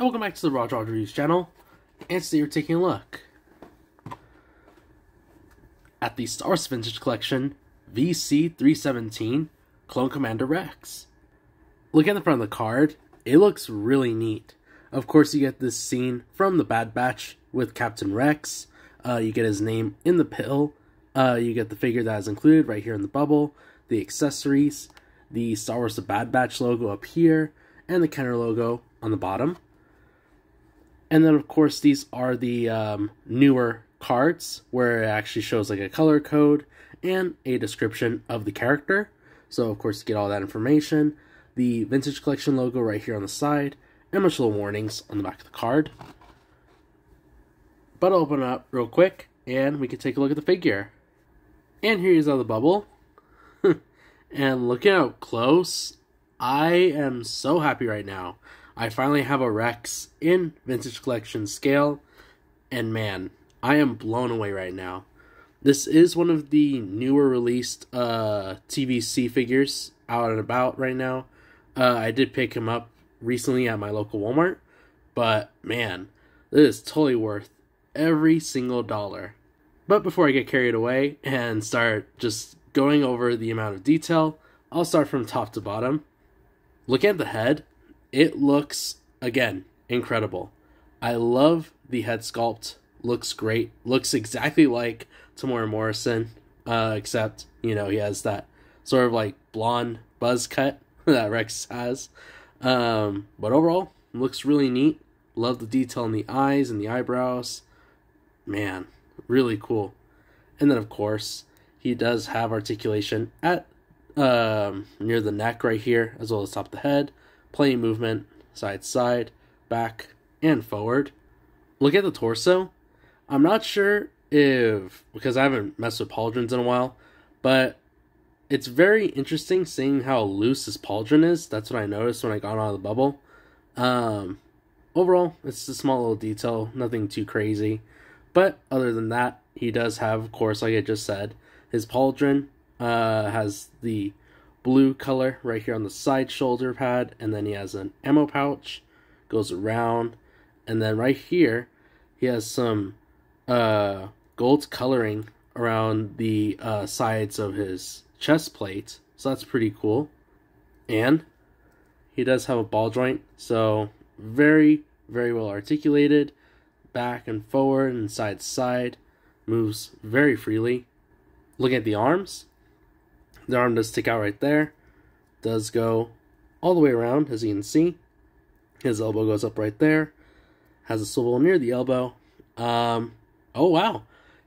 and welcome back to the Roger Reviews channel. And today we're taking a look at the Star Wars Vintage Collection VC-317 Clone Commander Rex. Looking at the front of the card, it looks really neat. Of course, you get this scene from the Bad Batch with Captain Rex. You get his name in the pill. You get the figure that is included right here in the bubble, the accessories, the Star Wars The Bad Batch logo up here, and the Kenner logo on the bottom. And then, of course, these are the newer cards where it actually shows like a color code and a description of the character. So, of course, you get all that information. The Vintage Collection logo right here on the side, and much little warnings on the back of the card. But I'll open it up real quick, and we can take a look at the figure. And here he is out of the bubble. And looking how close, I am so happy right now. I finally have a Rex in Vintage Collection scale, and man, I am blown away right now. This is one of the newer released TVC figures out and about right now. I did pick him up recently at my local Walmart, but man, this is totally worth every single dollar. But before I get carried away and start just going over the amount of detail, I'll start from top to bottom. Look at the head. It looks, again, incredible. I love the head sculpt. Looks great. Looks exactly like Tamora Morrison, except, you know, he has that sort of like blonde buzz cut that Rex has. But overall, looks really neat. Love the detail in the eyes and the eyebrows. Man, really cool. And then, of course, he does have articulation at near the neck right here, as well as top of the head. Plenty of movement, side to side, back, and forward. Look at the torso. I'm not sure if, because I haven't messed with pauldrons in a while, but it's very interesting seeing how loose his pauldron is. That's what I noticed when I got out of the bubble. Overall, it's a small little detail, nothing too crazy. But other than that, he does have, of course, like I just said, his pauldron has the blue color right here on the side shoulder pad, and then he has an ammo pouch, goes around, and then right here, he has some gold coloring around the sides of his chest plate, so that's pretty cool. And he does have a ball joint, so very, very well articulated, back and forward and side to side, moves very freely. Look at the arms. The arm does stick out right there. Does go all the way around, as you can see. His elbow goes up right there. Has a swivel near the elbow. Oh wow.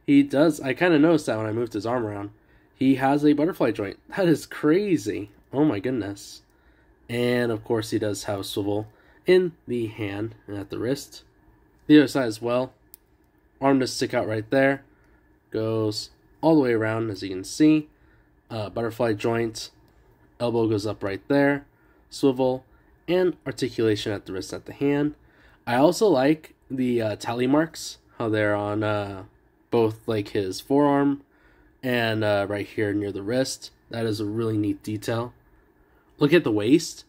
He does, I kind of noticed that when I moved his arm around. He has a butterfly joint. That is crazy. Oh my goodness. And of course he does have a swivel in the hand and at the wrist. The other side as well. Arm does stick out right there. Goes all the way around, as you can see. Butterfly joint. Elbow goes up right there. Swivel. And articulation at the wrist, at the hand. I also like the tally marks. How they're on both like his forearm and right here near the wrist. That is a really neat detail. Look at the waist.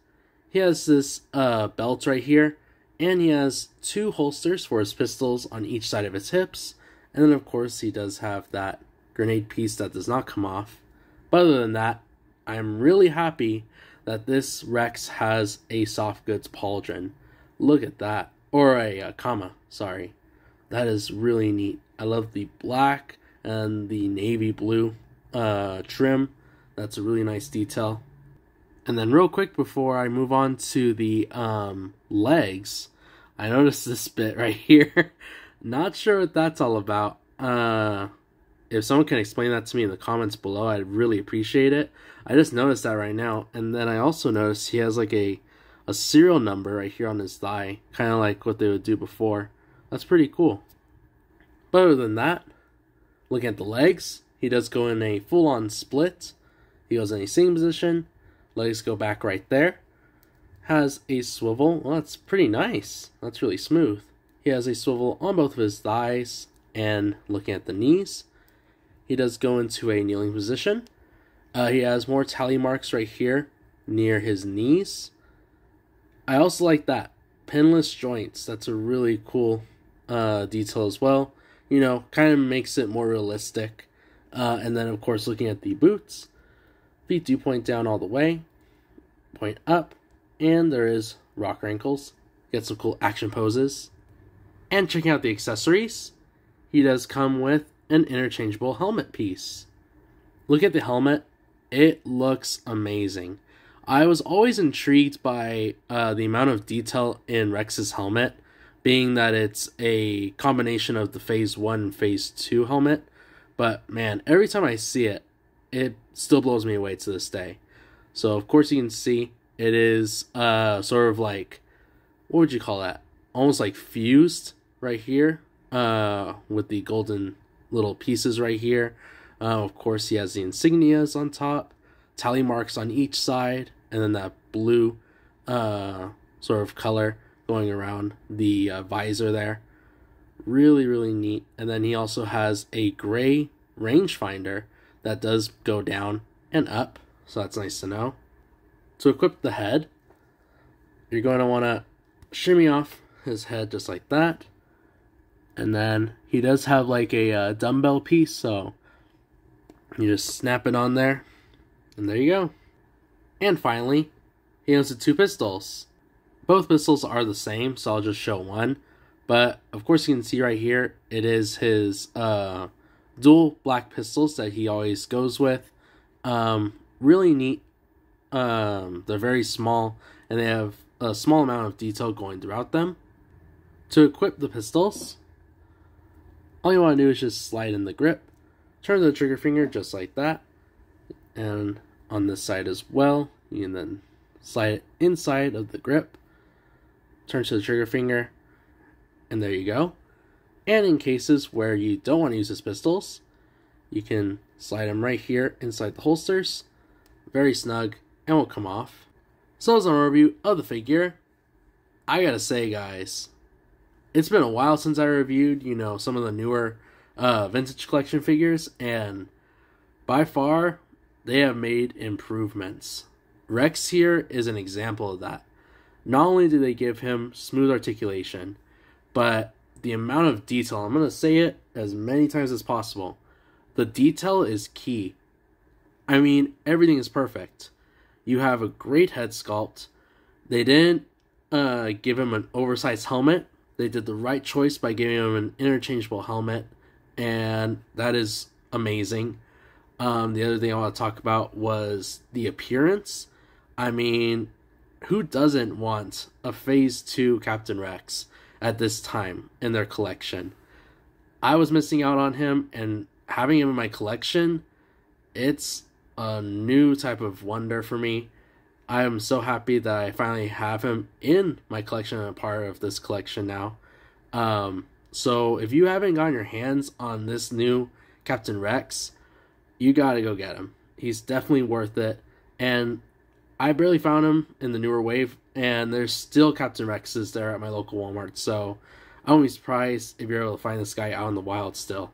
He has this belt right here. And he has two holsters for his pistols on each side of his hips. And then, of course, he does have that grenade piece that does not come off. But other than that, I'm really happy that this Rex has a soft goods pauldron. Look at that. Or a comma, sorry. That is really neat. I love the black and the navy blue trim. That's a really nice detail. And then real quick before I move on to the legs, I noticed this bit right here. Not sure what that's all about. If someone can explain that to me in the comments below, I'd really appreciate it. I just noticed that right now. And then I also noticed he has like a serial number right here on his thigh. Kind of like what they would do before. That's pretty cool. But other than that, looking at the legs, he does go in a full-on split. He goes in a sitting position. Legs go back right there. Has a swivel. Well, that's pretty nice. That's really smooth. He has a swivel on both of his thighs. And looking at the knees, he does go into a kneeling position. He has more tally marks right here near his knees. I also like that. pinless joints. That's a really cool detail as well. You know, kind of makes it more realistic. And then, of course, looking at the boots, feet do point down all the way, point up, and there is rocker ankles. Get some cool action poses. And checking out the accessories, he does come with an interchangeable helmet piece. Look at the helmet. It looks amazing. I was always intrigued by the amount of detail in Rex's helmet, being that it's a combination of the Phase 1 and Phase 2 helmet. But man, every time I see it, it still blows me away to this day. So of course you can see it is sort of like, what would you call that? Almost like fused right here with the golden little pieces right here. Of course he has the insignias on top, tally marks on each side, and then that blue sort of color going around the visor there. Really, really neat. And then he also has a gray rangefinder that does go down and up, so that's nice to know. To equip the head, you're going to want to shimmy off his head just like that. And then he does have like a dumbbell piece, so you just snap it on there, and there you go. And finally, he owns the two pistols. Both pistols are the same, so I'll just show one. But of course you can see right here, it is his dual black pistols that he always goes with. Really neat. They're very small, and they have a small amount of detail going throughout them. To equip the pistols, all you want to do is just slide in the grip, turn the trigger finger just like that, and on this side as well, you can then slide it inside of the grip, turn to the trigger finger, and there you go. And in cases where you don't want to use his pistols, you can slide them right here inside the holsters, very snug, and will come off. So as an overview of the figure, I gotta say guys, it's been a while since I reviewed, you know, some of the newer vintage collection figures, and by far, they have made improvements. Rex here is an example of that. Not only do they give him smooth articulation, but the amount of detail, I'm going to say it as many times as possible, the detail is key. I mean, everything is perfect. You have a great head sculpt. They didn't give him an oversized helmet. They did the right choice by giving him an interchangeable helmet, and that is amazing. The other thing I want to talk about was the appearance. I mean, who doesn't want a Phase 2 Captain Rex at this time in their collection? I was missing out on him, and having him in my collection, it's a new type of wonder for me. I am so happy that I finally have him in my collection and a part of this collection now. So if you haven't gotten your hands on this new Captain Rex, you gotta go get him. He's definitely worth it. And I barely found him in the newer wave, and there's still Captain Rexes there at my local Walmart, so I won't be surprised if you're able to find this guy out in the wild still.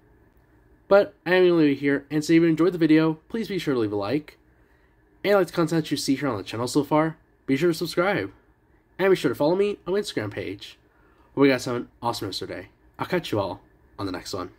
But I am going to leave it here, and so if you enjoyed the video, please be sure to leave a like. And like the content you see here on the channel so far, be sure to subscribe. And be sure to follow me on my Instagram page. Hope you guys have an awesome rest of your day. I'll catch you all on the next one.